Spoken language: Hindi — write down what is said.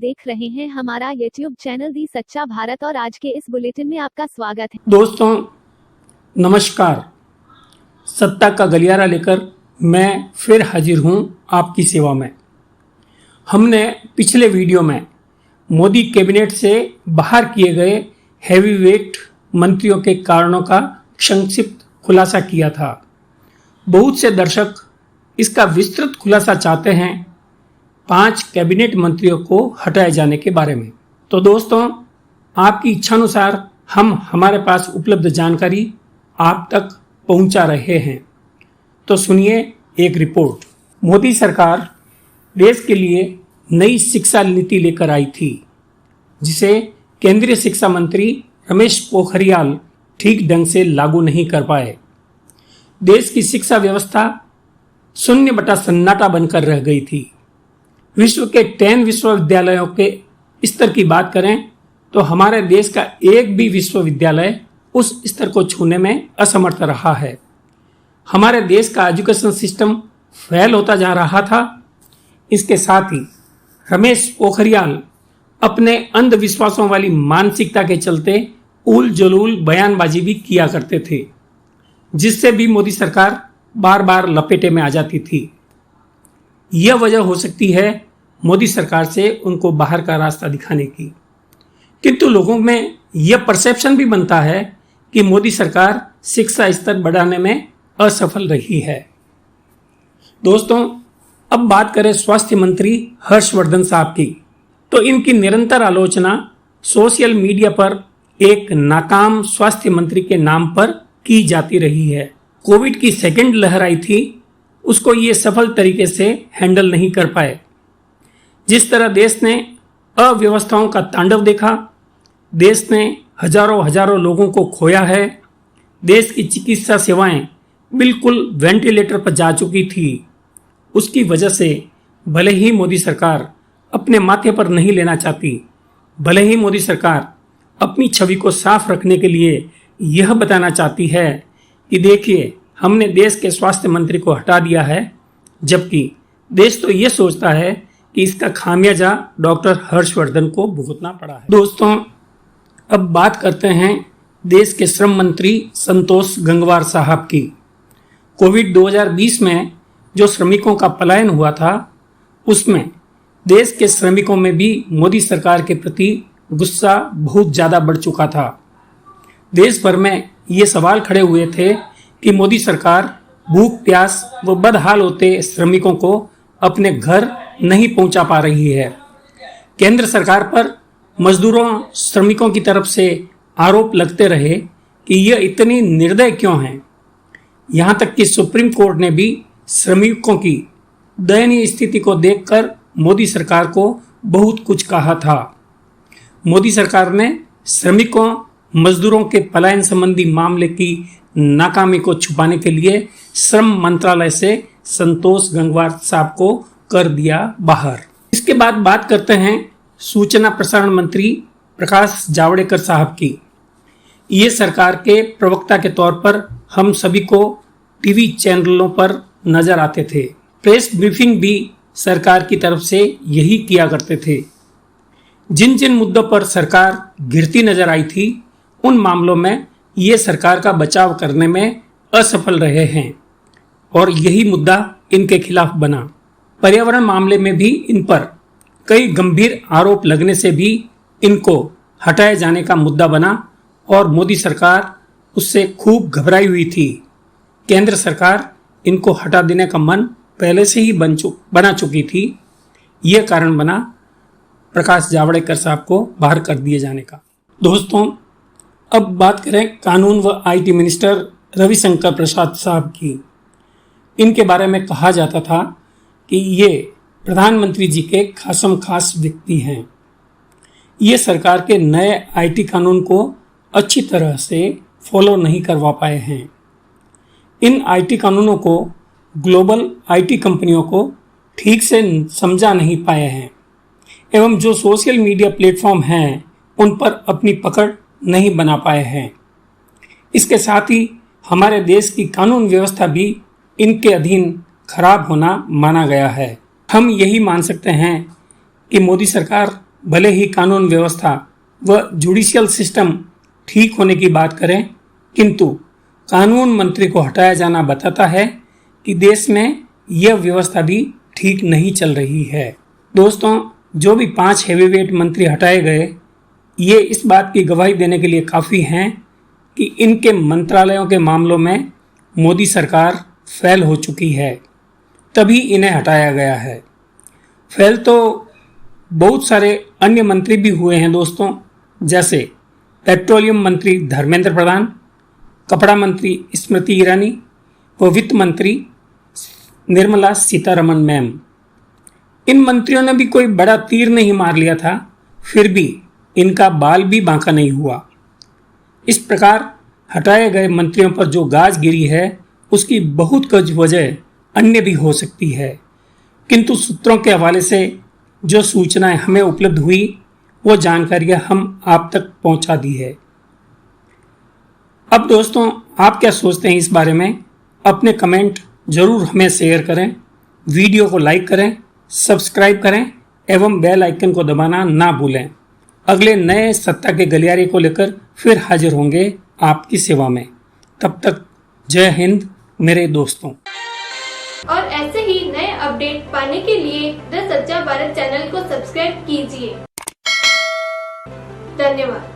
देख रहे हैं हमारा YouTube चैनल दी सच्चा भारत और आज के इस बुलेटिन में आपका स्वागत है। दोस्तों नमस्कार। सत्ता का गलियारा लेकर मैं फिर हाजिर हूं आपकी सेवा में। हमने पिछले वीडियो में मोदी कैबिनेट से बाहर किए गए हैवीवेट मंत्रियों के कारणों का संक्षिप्त खुलासा किया था। बहुत से दर्शक इसका विस्तृत खुलासा चाहते हैं 5 कैबिनेट मंत्रियों को हटाए जाने के बारे में। तो दोस्तों आपकी इच्छानुसार हम हमारे पास उपलब्ध जानकारी आप तक पहुंचा रहे हैं। तो सुनिए एक रिपोर्ट। मोदी सरकार देश के लिए नई शिक्षा नीति लेकर आई थी जिसे केंद्रीय शिक्षा मंत्री रमेश पोखरियाल ठीक ढंग से लागू नहीं कर पाए। देश की शिक्षा व्यवस्था शून्य बटा सन्नाटा बनकर रह गई थी। विश्व के 10 विश्वविद्यालयों के स्तर की बात करें तो हमारे देश का एक भी विश्वविद्यालय उस स्तर को छूने में असमर्थ रहा है। हमारे देश का एजुकेशन सिस्टम फेल होता जा रहा था। इसके साथ ही रमेश पोखरियाल अपने अंधविश्वासों वाली मानसिकता के चलते उल जलूल बयानबाजी भी किया करते थे, जिससे भी मोदी सरकार बार बार लपेटे में आ जाती थी। यह वजह हो सकती है मोदी सरकार से उनको बाहर का रास्ता दिखाने की, किंतु लोगों में यह परसेप्शन भी बनता है कि मोदी सरकार शिक्षा स्तर बढ़ाने में असफल रही है। दोस्तों अब बात करें स्वास्थ्य मंत्री हर्षवर्धन साहब की, तो इनकी निरंतर आलोचना सोशल मीडिया पर एक नाकाम स्वास्थ्य मंत्री के नाम पर की जाती रही है। कोविड की सेकेंड लहर आई थी, उसको ये सफल तरीके से हैंडल नहीं कर पाए। जिस तरह देश ने अव्यवस्थाओं का तांडव देखा, देश ने हजारों लोगों को खोया है। देश की चिकित्सा सेवाएं बिल्कुल वेंटिलेटर पर जा चुकी थी। उसकी वजह से भले ही मोदी सरकार अपने माथे पर नहीं लेना चाहती, भले ही मोदी सरकार अपनी छवि को साफ रखने के लिए यह बताना चाहती है कि देखिए हमने देश के स्वास्थ्य मंत्री को हटा दिया है, जबकि देश तो ये सोचता है कि इसका खामियाजा डॉक्टर हर्षवर्धन को भुगतना पड़ा है। दोस्तों अब बात करते हैं देश के श्रम मंत्री संतोष गंगवार साहब की। कोविड 2020 में जो श्रमिकों का पलायन हुआ था, उसमें देश के श्रमिकों में भी मोदी सरकार के प्रति गुस्सा बहुत ज़्यादा बढ़ चुका था। देश भर में ये सवाल खड़े हुए थे कि मोदी सरकार भूख प्यास व बदहाल होते श्रमिकों को अपने घर नहीं पहुंचा पा रही है। केंद्र सरकार पर मजदूरों श्रमिकों की तरफ से आरोप लगते रहे कि यह इतनी निर्दय क्यों है। यहाँ तक कि सुप्रीम कोर्ट ने भी श्रमिकों की दयनीय स्थिति को देखकर मोदी सरकार को बहुत कुछ कहा था। मोदी सरकार ने श्रमिकों मजदूरों के पलायन संबंधी मामले की नाकामी को छुपाने के लिए श्रम मंत्रालय से संतोष गंगवार साहब को कर दिया बाहर। इसके बाद बात करते हैं सूचना प्रसारण मंत्री प्रकाश जावड़ेकर साहब की। ये सरकार के प्रवक्ता के तौर पर हम सभी को टीवी चैनलों पर नजर आते थे। प्रेस ब्रीफिंग भी सरकार की तरफ से यही किया करते थे। जिन जिन मुद्दों पर सरकार घिरती नजर आई थी, उन मामलों में ये सरकार का बचाव करने में असफल रहे हैं और यही मुद्दा इनके खिलाफ बना। पर्यावरण मामले में भी इन पर कई गंभीर आरोप लगने से भी इनको हटाए जाने का मुद्दा बना और मोदी सरकार उससे खूब घबराई हुई थी। केंद्र सरकार इनको हटा देने का मन पहले से ही बना चुकी थी। यह कारण बना प्रकाश जावड़ेकर साहब को बाहर कर दिए जाने का। दोस्तों अब बात करें कानून व आईटी मिनिस्टर रविशंकर प्रसाद साहब की। इनके बारे में कहा जाता था कि ये प्रधानमंत्री जी के खासम खास व्यक्ति हैं। ये सरकार के नए आईटी कानून को अच्छी तरह से फॉलो नहीं करवा पाए हैं। इन आईटी कानूनों को ग्लोबल आईटी कंपनियों को ठीक से समझा नहीं पाए हैं एवं जो सोशल मीडिया प्लेटफॉर्म हैं उन पर अपनी पकड़ नहीं बना पाए हैं। इसके साथ ही हमारे देश की कानून व्यवस्था भी इनके अधीन खराब होना माना गया है। हम यही मान सकते हैं कि मोदी सरकार भले ही कानून व्यवस्था व जुडिशियल सिस्टम ठीक होने की बात करें, किंतु कानून मंत्री को हटाया जाना बताता है कि देश में यह व्यवस्था भी ठीक नहीं चल रही है। दोस्तों, जो भी 5 हेवीवेट मंत्री हटाए गए, ये इस बात की गवाही देने के लिए काफ़ी हैं कि इनके मंत्रालयों के मामलों में मोदी सरकार फेल हो चुकी है, तभी इन्हें हटाया गया है। फेल तो बहुत सारे अन्य मंत्री भी हुए हैं दोस्तों, जैसे पेट्रोलियम मंत्री धर्मेंद्र प्रधान, कपड़ा मंत्री स्मृति ईरानी व वित्त मंत्री निर्मला सीतारमण मैम। इन मंत्रियों ने भी कोई बड़ा तीर नहीं मार लिया था, फिर भी इनका बाल भी बांका नहीं हुआ। इस प्रकार हटाए गए मंत्रियों पर जो गाज गिरी है, उसकी बहुत कुछ वजह अन्य भी हो सकती है, किंतु सूत्रों के हवाले से जो सूचनाएं हमें उपलब्ध हुई, वो जानकारियां हम आप तक पहुंचा दी है। अब दोस्तों, आप क्या सोचते हैं इस बारे में? अपने कमेंट जरूर हमें शेयर करें, वीडियो को लाइक करें, सब्सक्राइब करें एवं बेल आइकन को दबाना ना भूलें। अगले नए सत्ता के गलियारे को लेकर फिर हाजिर होंगे आपकी सेवा में। तब तक जय हिंद मेरे दोस्तों। और ऐसे ही नए अपडेट पाने के लिए द सच्चा भारत चैनल को सब्सक्राइब कीजिए। धन्यवाद।